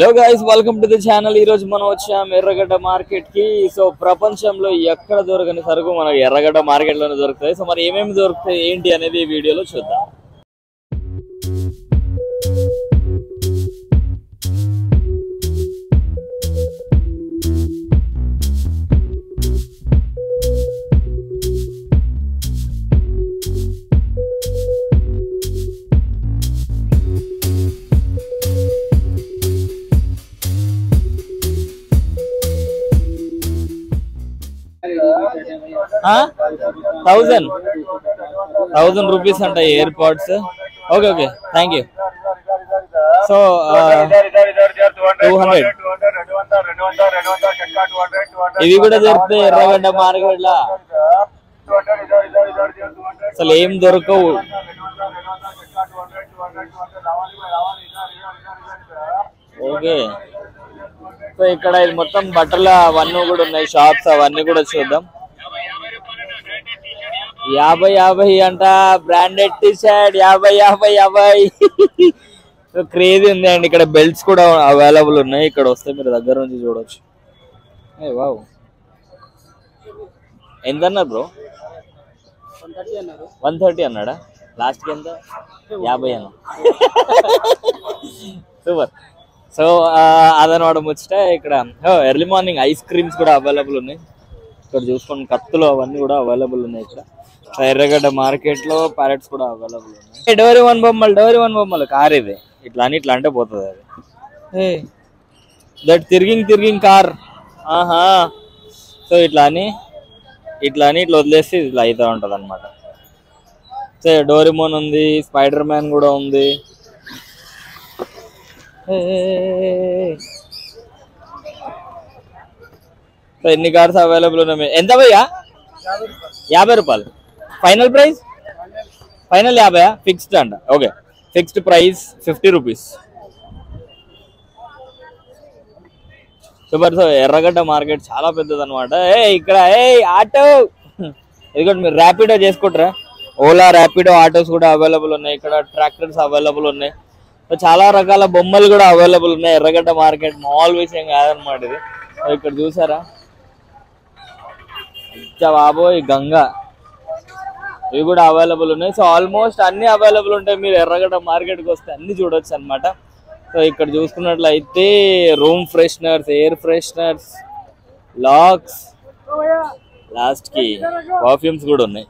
Hello guys, welcome to the channel. ఈ రోజు మనం వచ్చాం ఎర్రగడ్డ మార్కెట్ కి. సో ప్రపంచంలో ఎక్కడ దొరకని సరుకు మనకు ఎర్రగడ్డ మార్కెట్ లోనే దొరుకుతాయి. సో మరి ఏమేమి దొరుకుతాయి ఏంటి అనేది ఈ వీడియోలో చూద్దాం. థౌజండ్ రూపీస్ అంట year pads. Okay okay, thank you. So 200 ఇవి కూడా దొరుకుతాయి ఎర్రగడ్డ మార్కెట్ లా. అసలు ఏం దొరకవు. ఓకే, సో ఇక్కడ ఇది మొత్తం బట్టల అవన్నీ కూడా ఉన్నాయి, షాప్స్ అవన్నీ కూడా చూద్దాం. 50 అంట branded T shirt 50. So crazy ఉంది అండి. ఇక్కడ బెల్ట్స్ కూడా అవైలబుల్ ఉన్నాయి. ఇక్కడ వస్తే మీరు దగ్గర నుంచి చూడవచ్చు. వావ్, ఎంత అన్నారు బ్రో? 130 అన్నాడా? లాస్ట్కి ఎంత? 50 అన్న. సూపర్. సో అదనమాట ముచ్చట. ఇక్కడ ఎర్లీ మార్నింగ్ ఐస్ క్రీమ్స్ కూడా అవైలబుల్ ఉన్నాయి. ఇక్కడ చూసుకోండి, కత్తులు అవన్నీ కూడా అవైలబుల్ ఉన్నాయి. ఇక్కడ ఎర్రగడ్డ మార్కెట్ లో ప్యారెట్స్ కూడా అవైలబుల్ ఉన్నాయి. డోరీ వన్ బొమ్మలు కార్ ఇది. ఇట్లా అని ఇట్లా అంటే పోతుంది అది. దట్ తిరిగింగ్ కార్. ఆహా, సో ఇట్లా వదిలేసి ఇట్లా అవుతూ ఉంటది అనమాట. సో డోరేమోన్ ఉంది, స్పైడర్ మ్యాన్ కూడా ఉంది. సో ఎన్ని కార్స్ అవైలబుల్ ఉన్నాయి. ఎంత భయ్యా? 50 రూపాయలు ఫైనల్ ప్రైస్. ఫైనల్ 50 ఫిక్స్డ్ అంట. Okay, fixed price 50 rupees. Super. So ఎర్రగడ్డ మార్కెట్ చాలా పెద్దది అనమాట. ఇక్కడ ఆటో ఎందుకంటే మీరు ర్యాపిడో చేసుకుంటారా? ఓలా, ర్యాపిడో ఆటోస్ కూడా అవైలబుల్ ఉన్నాయి. ఇక్కడ ట్రాక్టర్స్ అవైలబుల్ ఉన్నాయి. సో చాలా రకాల బొమ్మలు కూడా అవైలబుల్ ఉన్నాయి. ఎర్రగడ్డ మార్కెట్ మామూలు విషయం కాదనమాట ఇది. సో ఇక్కడ చూసారా బాబోయ్, గంగా, ఇవి కూడా అవైలబుల్ ఉన్నాయి. సో ఆల్మోస్ట్ అన్ని అవైలబుల్ ఉంటాయి. మీరు ఎర్రగడ్డ మార్కెట్కి వస్తే అన్ని చూడొచ్చు అనమాట. సో ఇక్కడ చూసుకున్నట్లయితే room fresheners, air fresheners, lakhs, లాస్ట్కి పర్ఫ్యూమ్స్ కూడా ఉన్నాయి.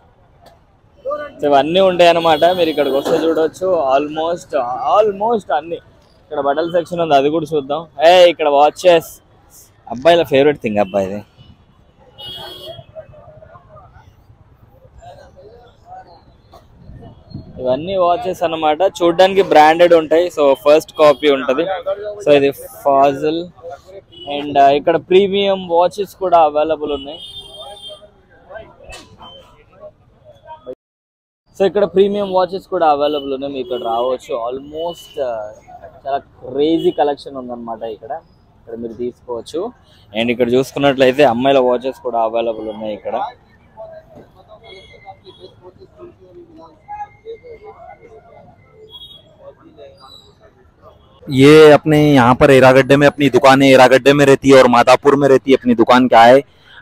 సో ఇవన్నీ ఉంటాయి అన్నమాట. మీరు ఇక్కడికి వస్తే చూడవచ్చు. ఆల్మోస్ట్ అన్ని. ఇక్కడ బట్టల సెక్షన్ ఉంది, అది కూడా చూద్దాం. ఇక్కడ వాచెస్, అబ్బాయిల ఫేవరెట్ థింగ్ అబ్బాయిది. ఇవన్నీ వాచెస్ అన్నమాట. చూడడానికి బ్రాండెడ్ ఉంటాయి. సో ఫస్ట్ కాపీ ఉంటుంది. సో ఇది ఫాజిల్. అండ్ ఇక్కడ ప్రీమియం వాచెస్ కూడా అవైలబుల్ ఉన్నాయి. సో ఇక్కడ ప్రీమియం వాచెస్ కూడా అవైలబుల్ ఉన్నాయి. మీకు ఇక్కడ రావచ్చు. ఆల్మోస్ట్ చాలా క్రేజీ కలెక్షన్ ఉందన్నమాట. ఇక్కడ మీరు తీసుకోవచ్చు. అండ్ ఇక్కడ చూసుకున్నట్లయితే అమ్మాయిల వాచెస్ కూడా అవైలబుల్ ఉన్నాయి. ఇక్కడ ये अपने यहाँ पर एरागड्डे में अपनी दुकान है, एरागड्डे में रहती है और मादापुर में रहती है अपनी दुकान। क्या है,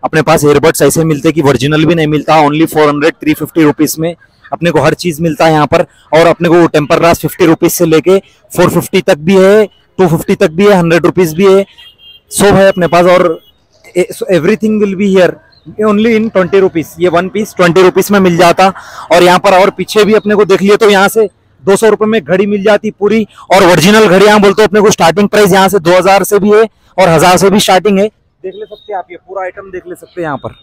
अपने पास एयरबड्स ऐसे मिलते कि ओरिजिनल भी नहीं मिलता, ओनली 400-350 रुपीज में अपने को हर चीज मिलता है यहाँ पर। और अपने को टेम्पर ग्लास 50 रुपीज से लेके 450 तक भी है, 250 तक भी है, 100 रुपीज भी है, सब है अपने पास। और everything will be here only in 20 rupees. ये वन पीस 20 रुपीज में मिल जाता। और यहाँ पर और पीछे भी अपने को देख लिए तो यहाँ से 200 रुपए में घड़ी मिल जाती पूरी। और ओरिजिनल घड़ी यहाँ बोलते अपने को स्टार्टिंग प्राइस यहाँ से 2000 से भी है और 1000 से भी स्टार्टिंग है। देख ले सकते हैं आप, ये पूरा आइटम देख ले सकते हैं यहाँ पर।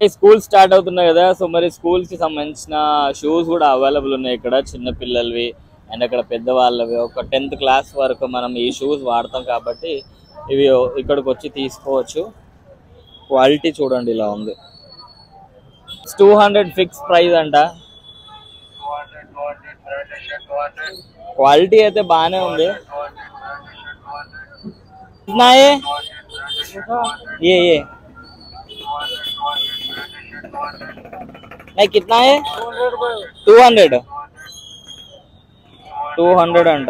స్కూల్ స్టార్ట్ అవుతున్నాయి కదా. సో మరి స్కూల్స్ కి సంబంధించిన షూస్ కూడా అవైలబుల్ ఉన్నాయి ఇక్కడ, చిన్న పిల్లలవి అండ్ అక్కడ పెద్దవాళ్ళవి. ఒక 10th క్లాస్ వరకు మనం ఈ షూస్ వాడతాం కాబట్టి ఇవి ఇక్కడికి వచ్చి తీసుకోవచ్చు. క్వాలిటీ చూడండి ఇలా ఉంది. 200 ఫిక్స్ ప్రైస్ అంట. క్వాలిటీ అయితే బాగానే ఉంది. ये नहीं कितना है 200 200 అంట.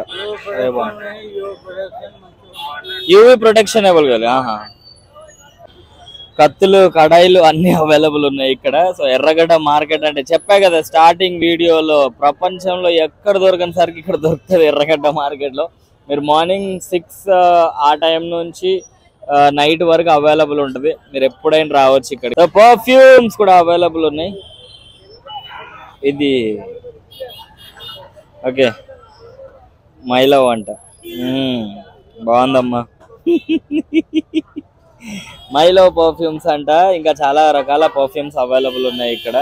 UV protection available. కత్తులు కడాయిలు అన్ని అవైలబుల్ ఉన్నాయి ఇక్కడ. సో ఎర్రగడ్డ మార్కెట్ అంటే చెప్పా కదా స్టార్టింగ్ వీడియోలో, ప్రపంచంలో ఎక్కడ దొరకని సరికి ఇక్కడ దొరుకుతుంది ఎర్రగడ్డ మార్కెట్ లో. మీరు మార్నింగ్ 6 ఆ టైం నుంచి నైట్ వరకు అవైలబుల్ ఉంటుంది. మీరు ఎప్పుడైనా రావచ్చు ఇక్కడ. సో పర్ఫ్యూమ్స్ కూడా అవైలబుల్ ఉన్నాయి. ఇది ఓకే మైలవ్ అంట. బాగుందమ్మా. మైలో పర్ఫ్యూమ్స్ అంట. ఇంకా చాలా రకాల పర్ఫ్యూమ్స్ అవైలబుల్ ఉన్నాయి ఇక్కడ.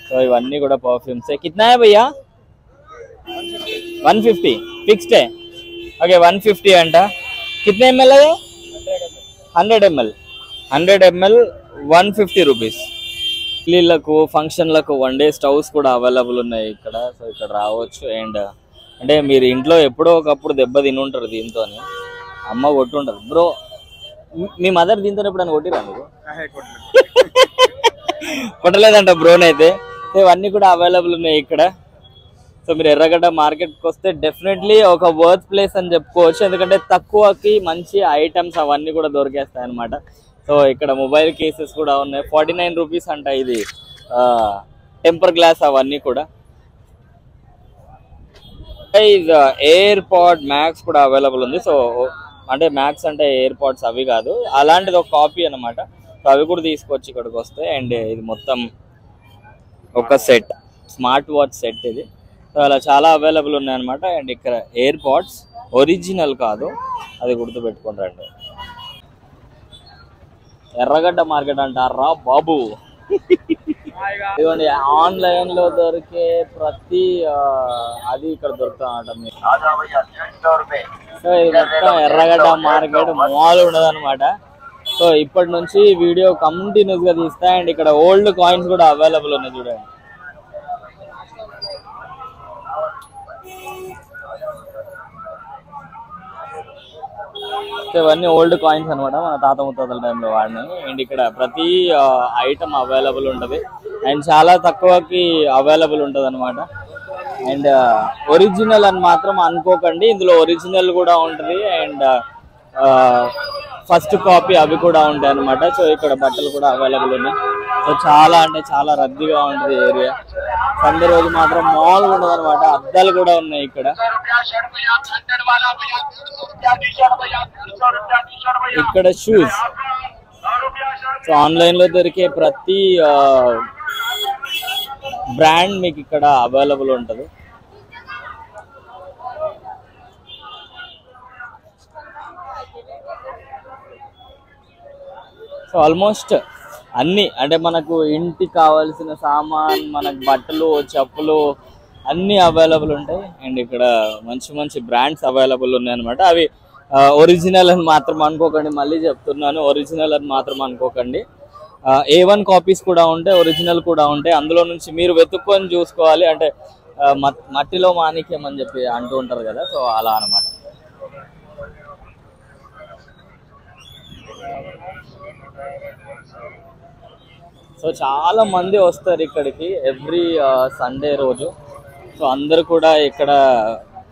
సో ఇవన్నీ కూడా పర్ఫ్యూమ్స్. కిतना है भैया? 150 ఫిక్స్డ్ है. ఓకే 150 అంట. कितने ml है? 100 ml. 100 ml 150 rupees. పెళ్ళిళ్ళకు ఫంక్షన్లకు 1 day స్టవ్స్ కూడా అవైలబుల్ ఉన్నాయి ఇక్కడ. సో ఇక్కడ రావచ్చు. అండ్ అంటే మీరు ఇంట్లో ఎప్పుడో ఒకప్పుడు దెబ్బ తిని ఉంటారు దీంతో, అమ్మ కొట్టుంటారు. బ్రో మీ మదర్ దీంతో ఎప్పుడైనా కొట్టిరా మీరు? కొట్టలేదంట బ్రోనైతే. సో ఇవన్నీ కూడా అవైలబుల్ ఉన్నాయి ఇక్కడ. సో మీరు ఎర్రగడ్డ మార్కెట్కి వస్తే డెఫినెట్లీ ఒక వర్త్ ప్లేస్ అని చెప్పుకోవచ్చు. ఎందుకంటే తక్కువకి మంచి ఐటమ్స్ అవన్నీ కూడా దొరికేస్తాయి అనమాట. సో ఇక్కడ మొబైల్ కేసెస్ కూడా ఉన్నాయి. 49 రూపీస్ అంట. ఇది టెంపర్ గ్లాస్ అవన్నీ కూడా. ఎయిర్ పాడ్ మ్యాక్స్ కూడా అవైలబుల్ ఉంది. సో అంటే మ్యాక్స్ అంటే ఎయిర్ పాడ్స్ అవి కాదు, అలాంటిది ఒక కాపీ అనమాట. సో అవి కూడా తీసుకొచ్చి ఇక్కడికి వస్తే. అండ్ ఇది మొత్తం ఒక సెట్, స్మార్ట్ వాచ్ సెట్ ఇది. సో అలా చాలా అవైలబుల్ ఉన్నాయన్నమాట. అండ్ ఇక్కడ ఎయిర్ పాడ్స్ ఒరిజినల్ కాదు, అది గుర్తుపెట్టుకుని రండి. ఎర్రగడ్డ మార్కెట్ అంటారా బాబు. ఇదిగోండి ఆన్లైన్ లో దొరికే ప్రతి అది ఇక్కడ దొరుకుతా అన్నమాట. సో ఇది మొత్తం ఎర్రగడ్డ మార్కెట్ మాల్ ఉండదు అనమాట. సో ఇప్పటి నుంచి వీడియో కంటిన్యూస్ గా తీస్తా. అండ్ ఇక్కడ ఓల్డ్ కాయిన్స్ కూడా అవైలబుల్ ఉన్నాయి చూడండి. సో ఇవన్నీ ఓల్డ్ కాయిన్స్ అనమాట, మన తాత ముత్తాతల టైంలో వాడినాయి. అండ్ ఇక్కడ ప్రతి ఐటమ్ అవైలబుల్ ఉంటుంది. అండ్ చాలా తక్కువకి అవైలబుల్ ఉంటుంది అనమాట. అండ్ ఒరిజినల్ అని మాత్రం అనుకోకండి, ఇందులో ఒరిజినల్ కూడా ఉంటుంది అండ్ ఫస్ట్ కాపీ అవి కూడా ఉంటాయి అనమాట. సో ఇక్కడ బట్టలు కూడా అవైలబుల్ ఉన్నాయి. సో చాలా అంటే చాలా రద్దీగా ఉంటుంది ఏరియా. సండే రోజు మాత్రం మాల్ ఉండదు అనమాట. అద్దాలు కూడా ఉన్నాయి ఇక్కడ. ఇక్కడ షూస్. సో ఆన్లైన్ లో దొరికే ప్రతి బ్రాండ్ మీకు ఇక్కడ అవైలబుల్ ఉంటుంది. సో ఆల్మోస్ట్ అన్ని అంటే మనకు ఇంటికి కావాల్సిన సామాన్, మనకు బట్టలు, చెప్పులు అన్నీ అవైలబుల్ ఉంటాయి. అండ్ ఇక్కడ మంచి మంచి బ్రాండ్స్ అవైలబుల్ ఉన్నాయి అనమాట. అవి ఒరిజినల్ అని మాత్రం అనుకోకండి, మళ్ళీ చెప్తున్నాను, ఒరిజినల్ అని మాత్రం అనుకోకండి. A1 కాపీస్ కూడా ఉంటాయి, ఒరిజినల్ కూడా ఉంటాయి. అందులో నుంచి మీరు వెతుక్కొని చూసుకోవాలి. అంటే మట్టిలో మాణిక్యం అని చెప్పి అంటూ ఉంటారు కదా, సో అలా అనమాట. సో చాలా మంది వస్తారు ఇక్కడికి ఎవ్రీ సండే రోజు. సో అందరు కూడా ఇక్కడ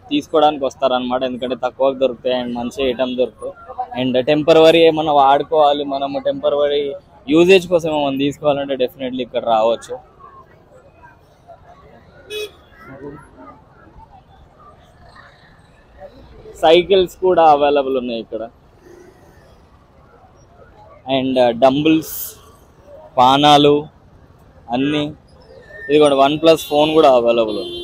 తీసుకోవడానికి వస్తారనమాట. ఎందుకంటే తక్కువకి దొరుకుతాయి అండ్ మంచి ఐటమ్ దొరుకుతాయి. అండ్ టెంపరవరీ ఏమన్నా వాడుకోవాలి, మనము టెంపరవరీ యూజేజ్ కోసం ఏమన్నా తీసుకోవాలంటే డెఫినెట్లీ ఇక్కడ రావచ్చు. సైకిల్స్ కూడా అవైలబుల్ ఉన్నాయి ఇక్కడ. అండ్ డంబుల్స్, పానాలు అన్నీ. ఇది కూడా OnePlus ఫోన్ కూడా అవైలబుల్ ఉంది.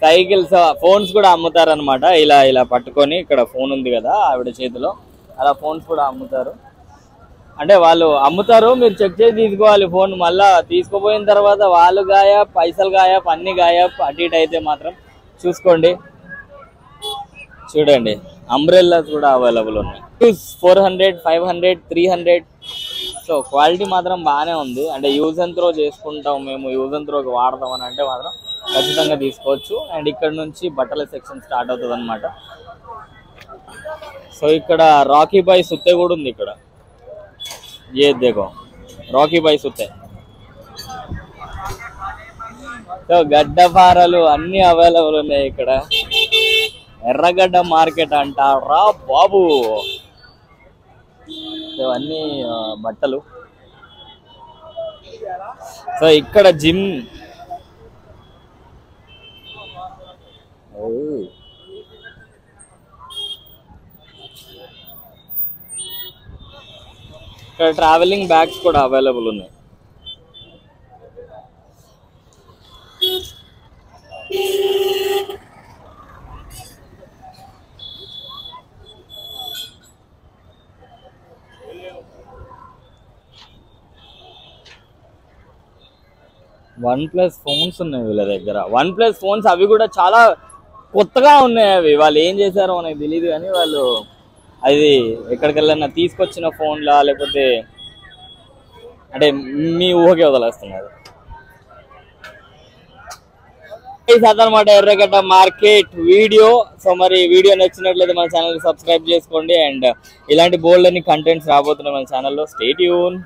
సైకిల్స్, ఫోన్స్ కూడా అమ్ముతారనమాట. ఇలా ఇలా పట్టుకొని ఇక్కడ ఫోన్ ఉంది కదా ఆవిడ చేతిలో, అలా ఫోన్స్ కూడా అమ్ముతారు. అంటే వాళ్ళు అమ్ముతారు, మీరు చెక్ చేసి తీసుకోవాలి ఫోన్. మళ్ళీ తీసుకుపోయిన తర్వాత వాళ్ళు గాయబ్, పైసలు గాయబ్, అన్ని గాయబ్. అటు ఇటు అయితే మాత్రం చూసుకోండి. చూడండి అంబ్రెల్లాస్ కూడా అవైలబుల్ ఉన్నాయి. 400, 500, 300. సో క్వాలిటీ మాత్రం బాగానే ఉంది. అంటే యూజ్ అండ్ త్రో చేసుకుంటాం మేము, యూజ్ అండ్ త్రోకి వాడతాం అని అంటే మాత్రం ఖచ్చితంగా తీసుకోవచ్చు. అండ్ ఇక్కడ నుంచి బట్టల సెక్షన్ స్టార్ట్ అవుతుంది అనమాట. సో ఇక్కడ రాకీ బాయ్ సుత్తే కూడా ఉంది ఇక్కడ. ఏ దేకో రాకీ బాయ్ సుత్తే. సో గడ్డపారలు అన్ని అవైలబుల్ ఉన్నాయి ఇక్కడ. ఎర్రగడ్డ మార్కెట్ అంటారా బాబు. సో అన్ని బట్టలు. సో ఇక్కడ జిమ్. ఇక్కడ ట్రావెలింగ్ బ్యాగ్స్ కూడా అవైలబుల్ ఉన్నాయి. OnePlus ఫోన్స్ ఉన్నాయి వీళ్ళ దగ్గర. OnePlus ఫోన్స్ అవి కూడా చాలా కొత్తగా ఉన్నాయి. అవి వాళ్ళు ఏం చేశారో మనకు తెలియదు కానీ వాళ్ళు అది ఎక్కడికి వెళ్ళినా తీసుకొచ్చిన ఫోన్లా లేకపోతే అంటే మీ ఊహకే వదిలేస్తున్నారు. అదనమాట ఎర్రగడ్డ మార్కెట్ వీడియో. సో మరి వీడియో నచ్చినట్లయితే మన ఛానల్ సబ్స్క్రైబ్ చేసుకోండి. అండ్ ఇలాంటి బోల్డ్ అని కంటెంట్స్ రాబోతున్నాయి మన ఛానల్లో. Stay tune.